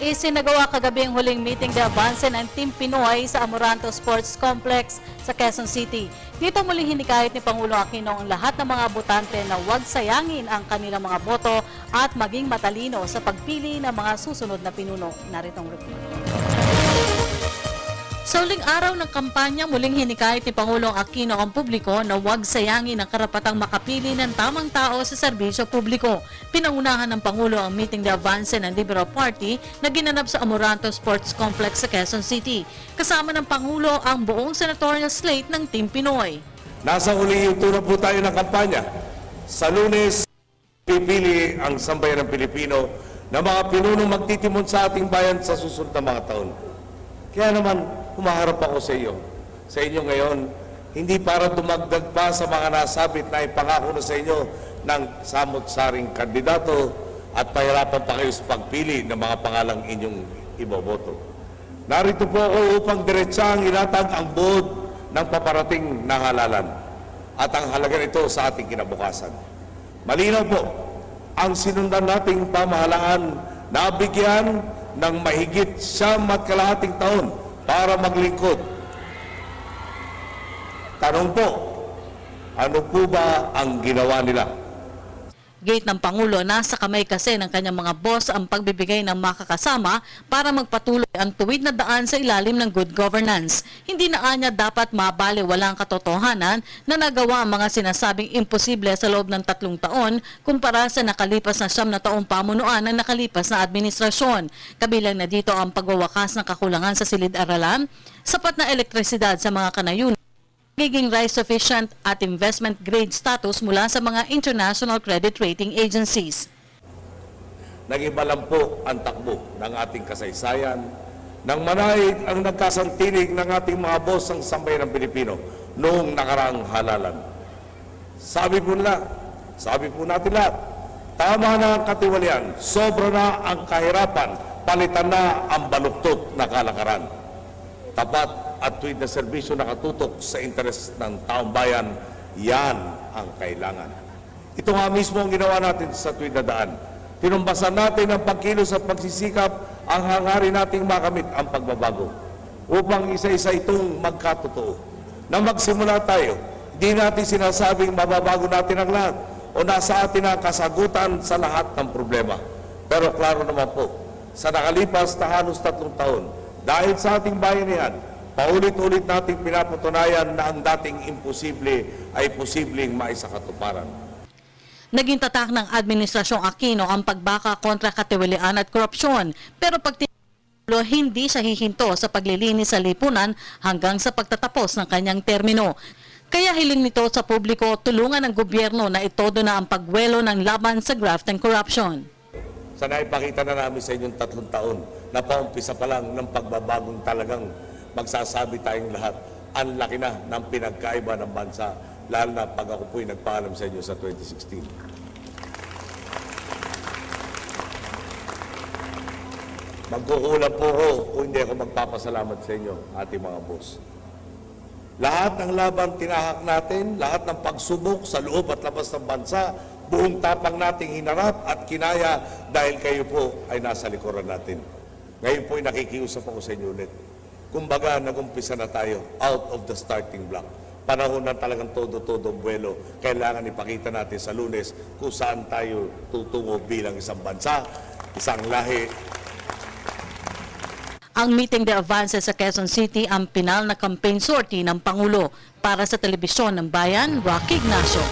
Isinagawa kagabi ang huling meeting de avance ng Team Pinoy sa Amoranto Sports Complex sa Quezon City. Dito muli hinikayat ni Pangulong Aquino ang lahat ng mga botante na huwag sayangin ang kanilang mga boto at maging matalino sa pagpili ng mga susunod na pinuno. Narito ang report. Sa huling araw ng kampanya, muling hinikayat ni Pangulong Aquino ang publiko na huwag sayangin ang karapatang makapili ng tamang tao sa serbisyo publiko. Pinangunahan ng Pangulo ang meeting de avance ng Liberal Party na ginanap sa Amoranto Sports Complex sa Quezon City. Kasama ng Pangulo ang buong senatorial slate ng Team Pinoy. Nasa huling yugto po tayo ng kampanya. Sa Lunes, pipili ang sambayan ng Pilipino na mga pinunong magtitimon sa ating bayan sa susunod na mga taon. Kaya naman, humaharap ako sa inyo ngayon, hindi para dumagdag pa sa mga nasabit na ipangako na sa inyo ng samot-saring kandidato at pahirapan pa kayo sa pagpili ng mga pangalang inyong iboboto. Narito po ako upang diretsang ilatag ang buod ng paparating na halalan at ang halaga nito sa ating kinabukasan. Malinaw po, ang sinundan nating pamahalaan na bigyan ng mahigit 9.5 taon para maglingkod. Tanong po, ano po ba ang ginawa nila? Gate ng Pangulo, nasa kamay kasi ng kanyang mga boss ang pagbibigay ng makakasama para magpatuloy ang tuwid na daan sa ilalim ng good governance. Hindi na anya dapat mabali walang katotohanan na nagawa ang mga sinasabing imposible sa loob ng 3 taon kumpara sa nakalipas na 9 na taong pamunuan ng nakalipas na administrasyon. Kabilang na dito ang pagwawakas ng kakulangan sa silid-aralan, sapat na elektrisidad sa mga kanayunan, magiging rice sufficient at investment grade status mula sa mga international credit rating agencies. Nag-iba lang po ang takbo ng ating kasaysayan nang manaig ang nagkasantinig ng ating mga boss ng sambayan ng Pilipino noong nakaraang halalan. Sabi po natin lahat, tama na ang katiwalian, sobra na ang kahirapan, palitan na ang baluktot na kalakaran. Tapat at tuwid na serbisyo nakatutok sa interes ng taong bayan, yan ang kailangan. Ito nga mismo ang ginawa natin sa tuwid na daan. Tinumbasan natin ang pagkilos at pagsisikap ang hangarin nating makamit ang pagbabago upang isa-isa itong magkatotoo. Na magsimula tayo, di natin sinasabing mababago natin ang lahat o nasa atin ang kasagutan sa lahat ng problema. Pero klaro naman po, sa nakalipas na halos 3 taon, dahil sa ating bayanihan, paulit-ulit nating pinapatunayan na ang dating imposible ay posibleng maisakatuparan. Naging tatak ng Administrasyong Aquino ang pagbaka kontra katiwalian at korupsyon. Pero pag hindi siya hihinto sa paglilinis sa lipunan hanggang sa pagtatapos ng kanyang termino. Kaya hiling nito sa publiko, tulungan ng gobyerno na itodo na ang pagwelo ng laban sa graft and corruption. Sana ipakita na namin sa inyong 3 taon na paumpisa pa lang ng pagbabagong talagang magsasabi tayong lahat, ang laki na ng pinagkaiba ng bansa, lalo na pag ako po'y nagpaalam sa inyo sa 2016. Magkukulang po ako kung hindi ako magpapasalamat sa inyo, ating mga boss. Lahat ng laban tinahak natin, lahat ng pagsubok sa loob at labas ng bansa, buong tapang nating hinarap at kinaya dahil kayo po ay nasa likuran natin. Ngayon po'y nakikiusap ako sa inyo ulit. Kumbaga, nag-umpisa na tayo out of the starting block. Panahon na talagang todo-todo buwelo. Kailangan ipakita natin sa Lunes kung saan tayo tutungo bilang isang bansa, isang lahi. Ang meeting de avance sa Quezon City ang pinal na campaign sortie ng Pangulo. Para sa Telebisyon ng Bayan, Rocky Ignacio.